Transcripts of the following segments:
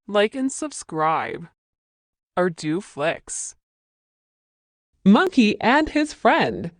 like and subscribe, or do flicks. Monkey and his friend.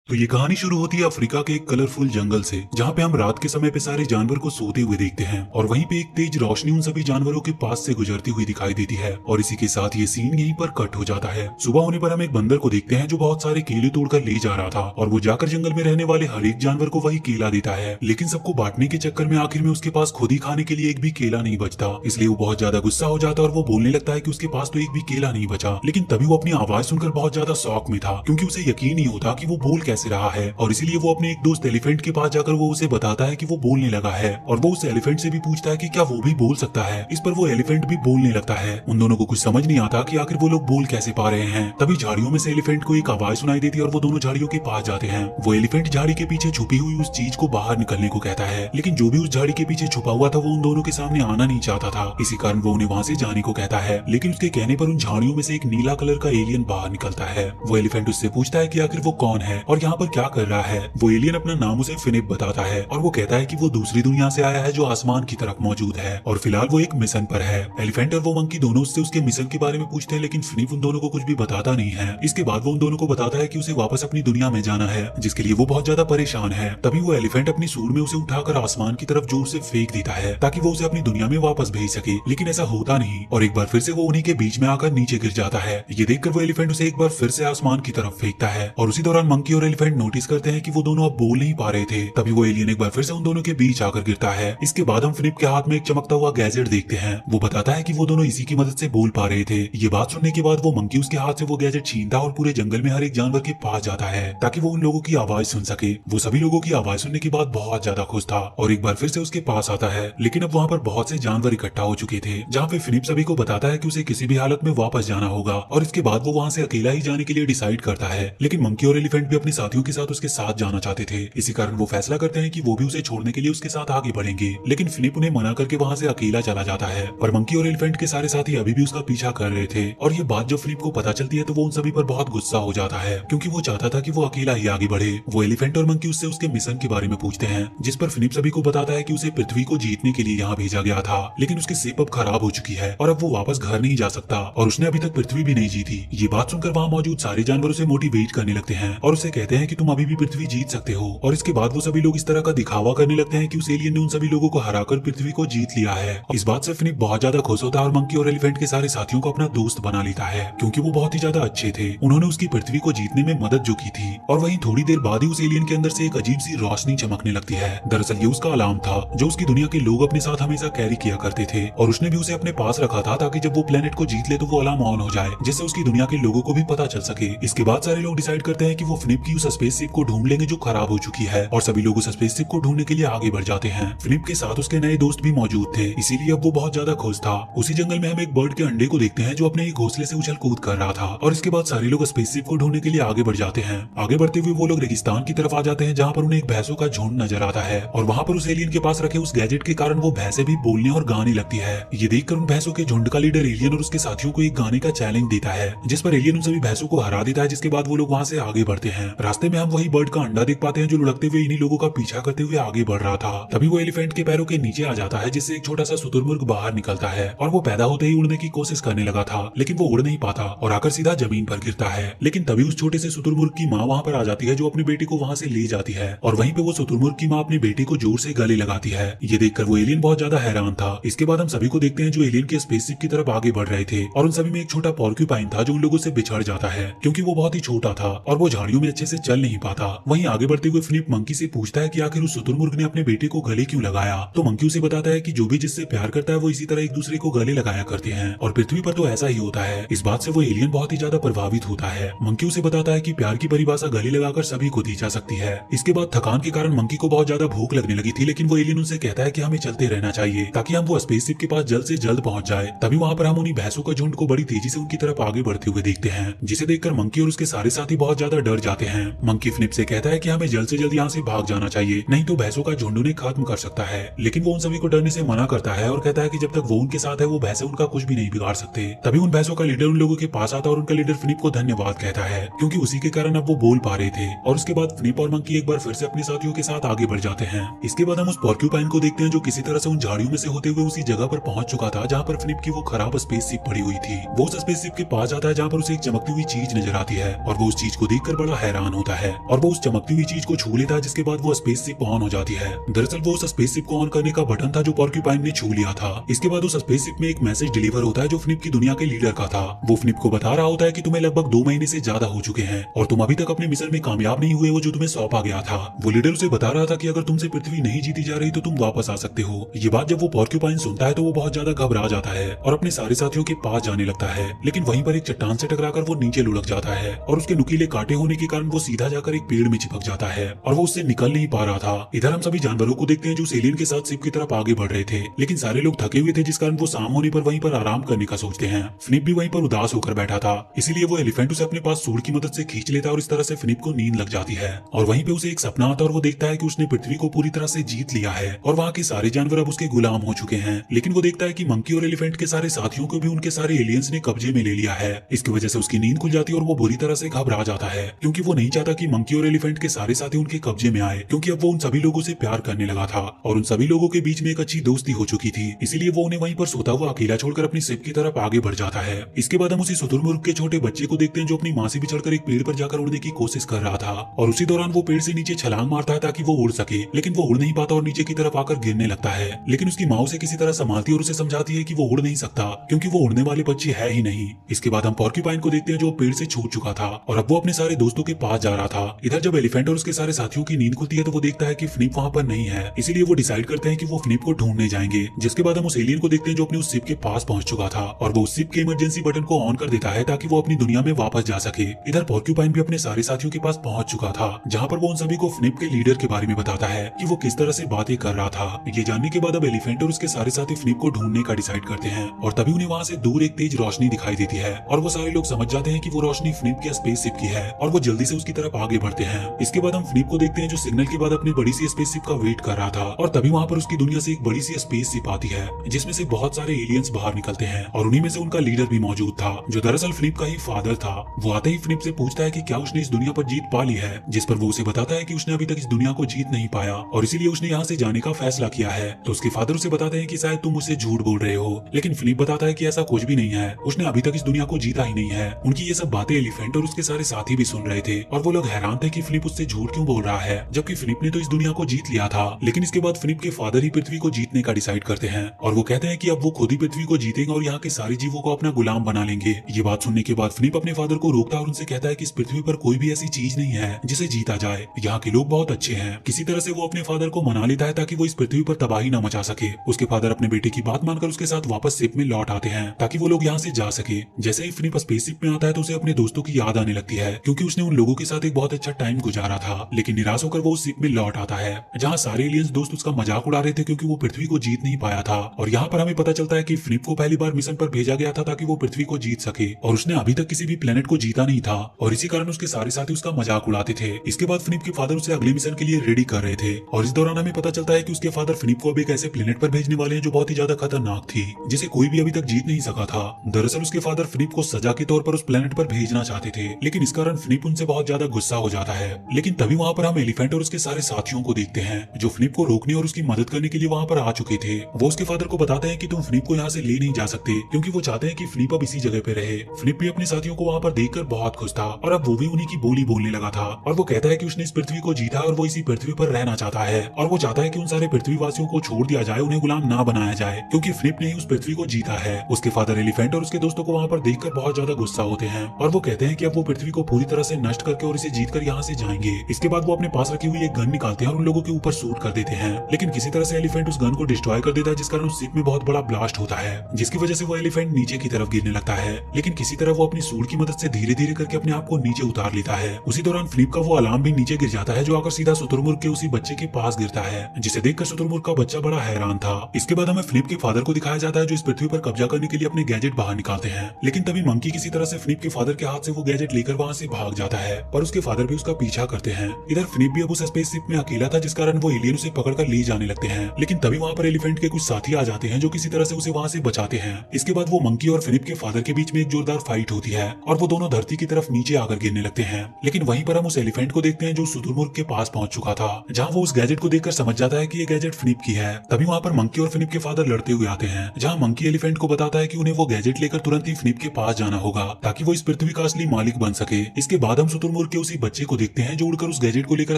तो ये कहानी शुरू होती है अफ्रीका के एक कलरफुल जंगल से, जहाँ पे हम रात के समय पे सारे जानवर को सोते हुए देखते हैं और वहीं पे एक तेज रोशनी उन सभी जानवरों के पास से गुजरती हुई दिखाई देती है और इसी के साथ ये सीन यहीं पर कट हो जाता है। सुबह होने पर हम एक बंदर को देखते हैं जो बहुत सारे केले तोड़कर ले जा रहा था और वो जाकर जंगल में रहने वाले हर एक जानवर को वही केला देता है, लेकिन सबको बांटने के चक्कर में आखिर में उसके पास खुद ही खाने के लिए एक भी केला नहीं बचता। इसलिए वो बहुत ज्यादा गुस्सा हो जाता है और वो बोलने लगता है कि उसके पास तो एक भी केला नहीं बचा। लेकिन तभी वो अपनी आवाज सुनकर बहुत ज्यादा शॉक में था, क्योंकि उसे यकीन नहीं होता कि वो बोल कैसे रहा है और इसीलिए वो अपने एक दोस्त एलिफेंट के पास जाकर वो उसे बताता है कि वो बोलने लगा है और वो उस एलिफेंट से भी पूछता है कि क्या वो भी बोल सकता है। इस पर वो एलिफेंट भी बोलने लगता है। उन दोनों को कुछ समझ नहीं आता कि आखिर वो लोग बोल कैसे पा रहे हैं। तभी झाड़ियों में से एलिफेंट को एक आवाज सुनाई देती है और वो दोनों झाड़ियों के पास जाते हैं। वो एलिफेंट झाड़ी के पीछे छुपी हुई उस चीज को बाहर निकलने को कहता है, लेकिन जो भी उस झाड़ी के पीछे छुपा हुआ था वो उन दोनों के सामने आना नहीं चाहता था। इसी कारण वो उन्हें वहाँ से जाने को कहता है, लेकिन उसके कहने पर उन झाड़ियों में से एक नीला कलर का एलियन बाहर निकलता है। वो एलिफेंट उससे पूछता है कि आखिर वो कौन है और यहाँ पर क्या कर रहा है। वो एलियन अपना नाम उसे फिनिप बताता है और वो कहता है कि वो दूसरी दुनिया से आया है जो आसमान की तरफ मौजूद है और फिलहाल वो एक मिशन पर है। एलिफेंट और वो मंकी दोनों उससे उसके मिशन के बारे में पूछते हैं, लेकिन फिनिप उन दोनों को कुछ भी बताता नहीं है। इसके बाद वो उन दोनों को बताता है कि उसे वापस अपनी दुनिया में जाना है, जिसके लिए वो बहुत ज्यादा परेशान है। तभी वो एलिफेंट अपनी सूंड में उसे उठाकर आसमान की तरफ जोर से फेंक देता है ताकि वो उसे अपनी दुनिया में वापस भेज सके, लेकिन ऐसा होता नहीं और एक बार फिर से वो उन्हीं के बीच में आकर नीचे गिर जाता है। ये देखकर वो एलिफेंट उसे एक बार फिर से आसमान की तरफ फेंकता है और उसी दौरान मंकी और एलिफेंट नोटिस करते हैं कि वो दोनों अब बोल नहीं पा रहे थे। तभी वो एलियन एक बार फिर से उन दोनों के बीच आकर गिरता है। इसके बाद हम फिनिप के हाथ में एक चमकता हुआ गैजेट देखते हैं। वो बताता है कि वो दोनों इसी की मदद से बोल पा रहे थे। ये बात सुनने के बाद वो मंकी उसके हाथ से वो गैजेट छीनता और पूरे जंगल में हर एक जानवर के पास जाता है ताकि वो उन लोगों की आवाज सुन सके। वो सभी लोगों की आवाज सुनने के बाद बहुत ज्यादा खुश था और एक बार फिर से उसके पास आता है, लेकिन अब वहाँ पर बहुत से जानवर इकट्ठा हो चुके थे, जहाँ पे फिनिप सभी को बताता है कि उसे किसी भी हालत में वापस जाना होगा और इसके बाद वो वहाँ से अकेला ही जाने के लिए डिसाइड करता है। लेकिन मंकी और एलिफेंट भी अपने साथियों के साथ उसके साथ जाना चाहते थे। इसी कारण वो फैसला करते हैं कि वो भी उसे छोड़ने के लिए उसके साथ आगे बढ़ेंगे, लेकिन फिनिप उन्हें मना करके वहाँ से अकेला चला जाता है। पर मंकी और एलिफेंट के सारे साथी अभी भी उसका पीछा कर रहे थे और ये बात जब फिनिप को पता चलती है तो वो उन सभी पर बहुत गुस्सा हो जाता है, क्योंकि वो चाहता था कि वो अकेला ही आगे बढ़े। वो एलिफेंट और मंकी उससे उसके मिशन के बारे में पूछते हैं, जिस पर फिनिप सभी को बताता है कि उसे पृथ्वी को जीतने के लिए यहाँ भेजा गया था, लेकिन उसकी शिप अब खराब हो चुकी है और अब वो वापस घर नहीं जा सकता और उसने अभी तक पृथ्वी भी नहीं जीती। ये बात सुनकर वहाँ मौजूद सारे जानवर उसे मोटिवेट करने लगते हैं और उसे कहते हैं कि तुम अभी भी पृथ्वी जीत सकते हो। और इसके बाद वो सभी लोग इस तरह का दिखावा करने लगते हैं कि उस एलियन ने उन सभी लोगों को हराकर पृथ्वी को जीत लिया है। इस बात से फिनिप बहुत ज्यादा खुश होता है और मंकी और एलिफेंट के सारे साथियों को अपना दोस्त बना लेता है, क्योंकि वो बहुत ही ज्यादा अच्छे थे। उन्होंने उसकी पृथ्वी को जीतने में मदद जो की थी। और वहीं थोड़ी देर बाद ही उस एलियन के अंदर से एक अजीब सी रोशनी चमकने लगती है। दरअसल ये उसका अलार्म था जो उसकी दुनिया के लोग अपने साथ हमेशा कैरी किया करते थे और उसने भी उसे अपने पास रखा था ताकि जब वो प्लेनेट को जीत ले तो वो अलार्म ऑन हो जाए, जिससे उसकी दुनिया के लोगों को भी पता चल सके। इसके बाद सारे लोग डिसाइड करते हैं कि वो फिनिप की उस स्पेसशिप को ढूंढ लेंगे जो खराब हो चुकी है और सभी लोग उस स्पेसशिप को ढूंढने के लिए आगे बढ़ जाते हैं। फिनिप के साथ उसके नए दोस्त भी मौजूद थे, इसीलिए अब वो बहुत ज्यादा खुश था। उसी जंगल में हम एक बर्ड के अंडे को देखते हैं जो अपने ही घोंसले से उछल कूद कर रहा था और इसके बाद सारे लोग स्पेसशिप को ढूंढने के लिए आगे बढ़ जाते हैं। आगे बढ़ते हुए वो लोग रेगिस्तान की तरफ आ जाते हैं, जहाँ पर उन्हें एक भैंसों का झुंड नजर आता है और वहाँ पर उस एलियन के पास रखे उस गैजेट के कारण वो भैंसे भी बोलने और गाने लगती है। ये देखकर उन भैंसों के झुंड का लीडर एलियन और उसके साथियों को एक गाने का चैलेंज देता है, जिस पर एलियन उन सभी भैंसों को हरा देता है। जिसके बाद वो लोग वहाँ से आगे बढ़ते हैं। रास्ते में हम वही बर्ड का अंडा देख पाते हैं जो लुढ़कते हुए इन्हीं लोगों का पीछा करते हुए आगे बढ़ रहा था। तभी वो एलिफेंट के पैरों के नीचे आ जाता है, जिससे एक छोटा सा शुतुरमुर्ग बाहर निकलता है और वो पैदा होते ही उड़ने की कोशिश करने लगा था, लेकिन वो उड़ नहीं पाता और आकर सीधा जमीन पर गिरता है। लेकिन तभी उस छोटे से शुतुरमुर्ग की माँ वहाँ पर आ जाती है, जो अपनी बेटी को वहाँ से ले जाती है और वहीं पे वो शुतुरमुर्ग की माँ अपनी बेटी को जोर से गले लगाती है। ये देखकर वो एलियन बहुत ज्यादा हैरान था। इसके बाद हम सभी को देखते हैं जो एलियन के स्पेसशिप की तरफ आगे बढ़ रहे थे और उन सभी में एक छोटा पॉर्क्यूपाइन था जो उन लोगों से बिछड़ जाता है, क्योंकि वो बहुत ही छोटा था और वो झाड़ियों में अच्छे से चल नहीं पाता। वहीं आगे बढ़ते हुए फिनिप मंकी से पूछता है कि आखिर उस शुतुरमुर्ग ने अपने बेटे को गले क्यों लगाया। तो मंकी उसे बताता है कि जो भी जिससे प्यार करता है वो इसी तरह एक दूसरे को गले लगाया करते हैं और पृथ्वी पर तो ऐसा ही होता है। इस बात से वो एलियन बहुत ही ज्यादा प्रभावित होता है। मंकी उसे बताता है कि प्यार की परिभाषा गले लगाकर सभी को दी जा सकती है। इसके बाद थकान के कारण मंकी को बहुत ज्यादा भूख लगने लगी थी, लेकिन वो एलियन उनसे कहता है कि हमें चलते रहना चाहिए ताकि हम वो स्पेसशिप के पास जल्द से जल्द पहुंच जाए। तभी वहाँ पर हम उन्हीं भैंसों का झुंड को बड़ी तेजी से उनकी तरफ आगे बढ़ते हुए देखते हैं, जिसे देखकर मंकी और उसके सारे साथी बहुत ज्यादा डर जाते हैं मंकी फ्लिप से कहता है कि हमें जल्द से जल्द यहाँ से भाग जाना चाहिए, नहीं तो भैंसों का झुंड उन्हें खत्म कर सकता है। लेकिन वो उन सभी को डरने से मना करता है और कहता है कि जब तक वो उनके साथ है वो भैंसे उनका कुछ भी नहीं बिगाड़ सकते। तभी उन भैंसों का लीडर उन लोगों के पास आता है और उनका लीडर फ्लिप को धन्यवाद कहता है, क्योंकि उसी के कारण अब वो बोल पा रहे थे। और उसके बाद फ्लिप और मंकी एक बार फिर से अपने साथियों के साथ आगे बढ़ जाते हैं। इसके बाद हम उस पोर्क्यूपाइन को देखते हैं जो किसी तरह से उन झाड़ियों में से होते हुए उसी जगह पर पहुंच चुका था जहाँ पर फ्लिप की वो खराब स्पेसशिप पड़ी हुई थी। वो उस स्पेसशिप के पास जाता है जहाँ पर उसे एक चमकती हुई चीज नजर आती है और वो उस चीज को देखकर बड़ा हैरान होता है और वो उस चमकती हुई चीज को छू लेता है, जिसके बाद वो स्पेसशिप ऑन हो जाती है। दरअसल वो उस स्पेसशिप को ऑन करने का बटन था जो पोर्क्यूपाइन ने छू लिया था। इसके बाद उस स्पेसशिप में एक मैसेज डिलीवर होता है जो फ्लिप की दुनिया के लीडर का था। वो फ्लिप को बता रहा होता है कि तुम्हें लगभग 2 महीने से ज्यादा हो चुके हैं और तुम अभी तक अपने मिशन में कामयाब नहीं हुए हो जो तुम्हें सौंपा गया था। वो लीडर उसे बता रहा था कि अगर तुमसे पृथ्वी नहीं जीती जा रही तो तुम वापस आ सकते हो। ये बात जब वो पोर्क्यूपाइन सुनता है तो वो बहुत ज्यादा घबरा जाता है और अपने सारे साथियों के पास जाने लगता है, लेकिन वहीं पर एक चट्टान से टकराकर वो नीचे लुढ़क जाता है और उसके नुकीले कांटे होने के कारण वो सीधा जाकर एक पेड़ में चिपक जाता है और वो उससे निकल नहीं पा रहा था। इधर हम सभी जानवरों को देखते हैं जो एलियन के साथ शिप की तरफ आगे बढ़ रहे थे, लेकिन सारे लोग थके हुए थे जिस कारण वो शाम होने पर वहीं पर आराम करने का सोचते हैं। फ्लिप भी वहीं पर उदास होकर बैठा था, इसीलिए वो एलिफेंट उसे अपने पास सूंड की मदद से खींच लेता है और इस तरह से फ्लिप को नींद लग जाती है। और वहीं पे उसे एक सपना आता है और वो देखता है कि उसने पृथ्वी को पूरी तरह से जीत लिया है और वहाँ के सारे जानवर अब उसके गुलाम हो चुके हैं। लेकिन वो देखता है कि मंकी और एलिफेंट के सारे साथियों को भी उनके सारे एलियंस ने कब्जे में ले लिया है। इसकी वजह से उसकी नींद खुल जाती है और वो बुरी तरह से घबरा जाता है, क्योंकि वो नहीं चाहता कि मंकी और एलिफेंट के सारे साथी उनके कब्जे में आए, क्योंकि अब वो उन सभी लोगों से प्यार करने लगा था और उन सभी लोगों के बीच में एक अच्छी दोस्ती हो चुकी थी। इसीलिए वो उन्हें वहीं पर सोता हुआ अकेला छोड़कर अपनी शिप की तरफ आगे बढ़ जाता है। इसके बाद हम उसी शुतुरमुर्ग के छोटे बच्चे को देखते हैं जो अपनी माँ से बिछड़कर एक पेड़ पर जाकर उड़ने की कोशिश कर रहा था और उसी दौरान वो पेड़ से नीचे छलांग मारता है ताकि वो उड़ सके, लेकिन वो उड़ नहीं पाता और नीचे की तरफ आकर गिरने लगता है। लेकिन उसकी माँ उसे किसी तरह संभालती और उसे समझाती है कि वो उड़ नहीं सकता क्योंकि वो उड़ने वाले बच्चे है ही नहीं। इसके बाद हम पोर्क्यूपाइन को देखते हैं जो पेड़ से छूट चुका था और अब वो अपने सारे दोस्तों के पास जा रहा था। इधर जब एलिफेंट और उसके सारे साथियों की नींद खुलती है तो वो देखता है कि फ्लिप वहाँ पर नहीं है, इसीलिए वो डिसाइड करते हैं कि वो फ्लिप को ढूंढने जाएंगे। जिसके बाद हम उस एलियन को देखते हैं जो अपनी उस शिप के पास पहुंच चुका था और वो उस शिप के इमरजेंसी बटन को ऑन कर देता है ताकि वो अपनी दुनिया में वापस जा सके। इधर पोर्क्यूपाइन भी अपने सारे साथियों के पास पहुंच चुका था जहाँ पर वो उन सभी को फ्लिप के लीडर के बारे में बताता है कि वो किस तरह से बातें कर रहा था। ये जानने के बाद अब एलिफेंट और उसके सारे साथी फ्लिप को ढूंढने का डिसाइड करते हैं और तभी उन्हें वहाँ से दूर एक तेज रोशनी दिखाई देती है और वो सारे लोग समझ जाते हैं कि वो रोशनी फ्लिप की स्पेसशिप की है और वो जल्दी से उसकी तरफ आगे बढ़ते हैं। इसके बाद हम फ्लिप को देखते हैं जो सिग्नल के बाद अपनी बड़ी सी स्पेसशिप का वेट कर रहा था और तभी वहाँ पर उसकी दुनिया से एक बड़ी सी स्पेसशिप आती है जिसमें से बहुत सारे एलियंस बाहर निकलते हैं और उन्हीं में से उनका लीडर भी मौजूद था जो दरअसल फ्लिप का ही फादर था। वो आते ही फ्लिप से पूछता है कि क्या उसने इस दुनिया पर जीत पा ली है, जिस पर वो उसे बताता है कि उसने अभी तक इस दुनिया को जीत नहीं पाया और इसीलिए उसने यहाँ से जाने का फैसला किया है। तो उसके फादर उसे बताते हैं कि शायद तुम मुझसे झूठ बोल रहे हो, लेकिन फ्लिप बताता है कि ऐसा कुछ भी नहीं है, उसने अभी तक इस दुनिया को जीता ही नहीं है। उनकी ये सब बातें एलिफेंट और उसके सारे साथी भी सुन रहे थे और वो लोग हैरान थे कि फ्लिप उससे झूठ क्यों बोल रहा है, जबकि फ्लिप ने तो इस दुनिया को जीत लिया था। लेकिन इसके बाद फ्लिप के फादर ही पृथ्वी को जीतने का डिसाइड करते हैं और वो कहते हैं कि अब वो खुद ही पृथ्वी को जीतेंगे और यहाँ के सारे जीवों को अपना गुलाम बना लेंगे। ये बात सुनने के बाद फ्लिप अपने फादर को रोकता है और उनसे कहता है कि इस पृथ्वी पर कोई भी ऐसी चीज नहीं है जिसे जीता जाए, यहाँ के लोग बहुत अच्छे हैं। किसी तरह से वो अपने फादर को मना लेता है ताकि वो इस पृथ्वी पर तबाही न मचा सके। उसके फादर अपने बेटे की बात मानकर उसके साथ वापस शिप में लौट आते हैं ताकि वो लोग यहाँ से जा सके। जैसे ही फ्लिप स्पेसशिप में आता है तो उसे अपने दोस्तों की याद आने लगती है क्योंकि उसने उन लोगों के साथ एक बहुत अच्छा टाइम गुजारा था। लेकिन निराश होकर वो उस शिप में लौट आता है जहाँ सारे एलियंस दोस्त उसका मजाक उड़ा रहे थे क्योंकि वो पृथ्वी को जीत नहीं पाया था। और यहाँ पर हमें पता चलता है कि फ्लिप को पहली बार मिशन पर भेजा गया था ताकि वो पृथ्वी को जीत सके और उसने अभी तक किसी भी प्लेनेट को जीता नहीं था और इसी कारण उसके सारे साथी उसका मजाक उड़ाते थे। इसके बाद फ्लिप के फादर उसे अगले मिशन के लिए रेडी कर रहे थे और इस दौरान हमें पता चलता है कि उसके फादर फ्लिप को अब एक ऐसे प्लेनेट पर भेजने वाले हैं जो बहुत ही ज्यादा खतरनाक थी, जिसे कोई भी अभी तक जीत नहीं सका था। दरअसल उसके फादर फ्लिप को सजा के तौर पर उस प्लेनेट पर भेजना चाहते थे, लेकिन इस कारण फ्लिप उनसे बहुत ज्यादा गुस्सा हो जाता है। लेकिन तभी वहाँ पर हम एलिफेंट और उसके सारे साथियों को देखते हैं जो फ्लिप को रोकने और उसकी मदद करने के लिए वहाँ पर आ चुके थे। वो उसके फादर को बताते हैं कि तुम फ्लिप को यहाँ से ले नहीं जा सकते क्योंकि वो चाहते हैं कि फ्लिप अब इसी जगह पे रहे। फ्लिप भी अपने साथियों को वहाँ पर देखकर बहुत खुश था और अब वो भी उन्हीं की बोली बोलने लगा था और वो कहता है कि उसने इस पृथ्वी को जीता और वो इसी पृथ्वी पर रहना चाहता है और वो चाहता है कि उन सारे पृथ्वीवासियों को छोड़ दिया जाए, उन्हें गुलाम ना बनाया जाए क्योंकि फ्लिप ने ही उस पृथ्वी को जीता है। उसके फादर एलिफेंट और उसके दोस्तों को वहाँ पर देखकर बहुत ज्यादा गुस्सा होते हैं और वो कहते हैं कि अब वो पृथ्वी को पूरी तरह से नष्ट करके और इसे जीतकर यहाँ से जाएंगे। इसके बाद वो अपने पास रखी हुई एक गन निकालते हैं और उन लोगों के ऊपर शूट कर देते हैं, लेकिन किसी तरह से एलिफेंट उस गन को डिस्ट्रॉय कर देता है जिस कारण उस शिप में बहुत बड़ा ब्लास्ट होता है जिसकी वजह से वो एलिफेंट नीचे की तरफ गिरने लगता है। लेकिन किसी तरह वो अपनी सूंड की मदद से धीरे धीरे करके अपने आप को नीचे उतार लेता है। उसी दौरान फ्लिप का वो अलार्म भी नीचे गिर जाता है जो आकर सीधा शुतुरमुर्ग के उसी बच्चे के पास गिरता है, जिसे देखकर शुतुरमुर्ग का बच्चा बड़ा हैरान था। इसके बाद हमें फ्लिप के फादर को दिखाया जाता है जो इस पृथ्वी पर कब्जा करने के लिए अपने गैजेट बाहर निकालते हैं, लेकिन तभी मंकी किसी तरह से फ्लिप के फादर के हाथ से वो गैजेट लेकर वहाँ से भाग जाता है। और उसके फादर भी उसका पीछा करते हैं। इधर फिनिप भी अब उस स्पेसशिप में अकेला था, जिस कारण वो एलियन उसे पकड़कर ले जाने लगते हैं। लेकिन तभी वहाँ पर एलिफेंट के कुछ साथी आ जाते हैं जो किसी तरह से उसे वहाँ से बचाते हैं। इसके बाद वो मंकी और फिनिप के फादर के बीच में एक जोरदार फाइट होती है और वो दोनों धरती की तरफ नीचे आकर गिरने लगते हैं। लेकिन वहीं पर हम उस एलिफेंट को देखते हैं जो शुतुरमुर्ग के पास पहुंच चुका था, जहाँ वो उस गैजेट को देखकर समझ जाता है कि ये गैजेट फिनिप की है। तभी वहाँ पर मंकी और फिनिप के फादर लड़ते हुए आते हैं, जहाँ मंकी एलिफेंट को बताता है कि उन्हें वो गैजेट लेकर तुरंत ही फिनिप के पास जाना होगा ताकि वो इस पृथ्वी का असली मालिक बन सके। इसके बाद हम शुतुरमुर्ग के उसी बच्चे को देखते हैं जो उड़कर उस गैजेट को लेकर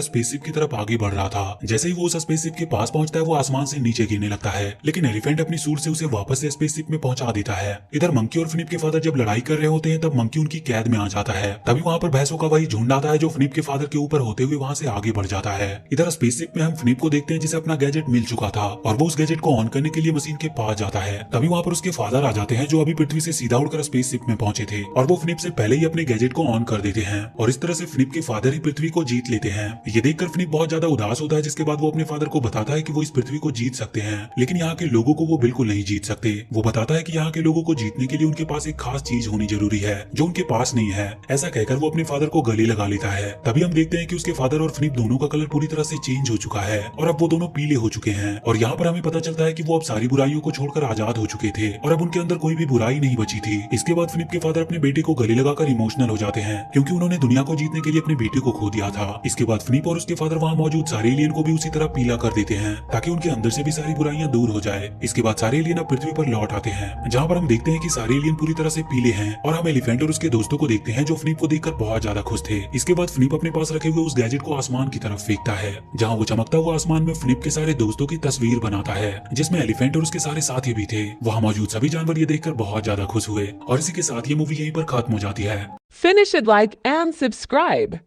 स्पेसशिप की तरफ आगे बढ़ रहा था। जैसे ही वो उस स्पेसशिप के पास पहुंचता है वो आसमान से नीचे गिरने लगता है, लेकिन एलिफेंट अपनी सूंड से उसे वापस से स्पेसशिप में पहुंचा देता है। इधर मंकी और फिनिप के फादर जब लड़ाई कर रहे होते हैं तब मंकी उनकी कैद में आ जाता है। तभी वहाँ पर भैंसों का वही झुंड आता है जो फिनिप के फादर के ऊपर होते हुए वहाँ से आगे बढ़ जाता है। इधर स्पेसशिप में हम फिनिप को देखते हैं जिसे अपना गैजेट मिल चुका था और वो उस गैजेट को ऑन करने के लिए मशीन के पास जाता है। तभी वहाँ पर उसके फादर आ जाते हैं जो अभी पृथ्वी से सीधा उड़कर स्पेसशिप में पहुंचे थे और वो फिनिप से पहले ही अपने गैजेट को ऑन कर देते हैं और इस तरह से फिनिप के फादर ही पृथ्वी को जीत लेते हैं। ये देखकर फिनिप बहुत ज्यादा उदास होता है, जिसके बाद वो अपने फादर को बताता है कि वो इस पृथ्वी को जीत सकते हैं, लेकिन यहाँ के लोगों को वो बिल्कुल नहीं जीत सकते। वो बताता है कि यहाँ के लोगों को जीतने के लिए उनके पास एक खास चीज होनी जरूरी है जो उनके पास नहीं है। ऐसा कहकर वो अपने फादर को गले लगा लेता है। तभी हम देखते हैं कि उसके फादर और फिनिप दोनों का कलर पूरी तरह से चेंज हो चुका है और अब वो दोनों पीले हो चुके हैं और यहाँ पर हमें पता चलता है कि वो अब सारी बुराइयों को छोड़कर आजाद हो चुके थे और अब उनके अंदर कोई भी बुराई नहीं बची थी। इसके बाद फिनिप के फादर अपने बेटे को गले लगाकर इमोशनल हो जाते हैं क्योंकि उन्होंने दुनिया को जीतने के लिए अपने बेटे को खो दिया था। इसके बाद फिनिप और उसके फादर वहाँ मौजूद सारे एलियन को भी उसी तरह पीला कर देते हैं ताकि उनके अंदर से भी सारी बुराइयां दूर हो जाए। इसके बाद सारे एलियन अब पृथ्वी पर लौट आते हैं, जहाँ पर हम देखते हैं कि सारे एलियन पूरी तरह से पीले हैं और हम एलिफेंट और उसके दोस्तों को देखते हैं जो फिनिप को देखकर बहुत ज्यादा खुश थे। इसके बाद फिनिप अपने पास रखे हुए उस गैजेट को आसमान की तरफ फेंकता है, जहाँ वो चमकता हुआ आसमान में फिनिप के सारे दोस्तों की तस्वीर बनाता है जिसमें एलिफेंट और उसके सारे साथी भी थे। वहाँ मौजूद सभी जानवर ये देखकर बहुत ज्यादा खुश हुए और इसी के साथ ये मूवी यहीं पर खत्म हो जाती है। Finish it, like and subscribe.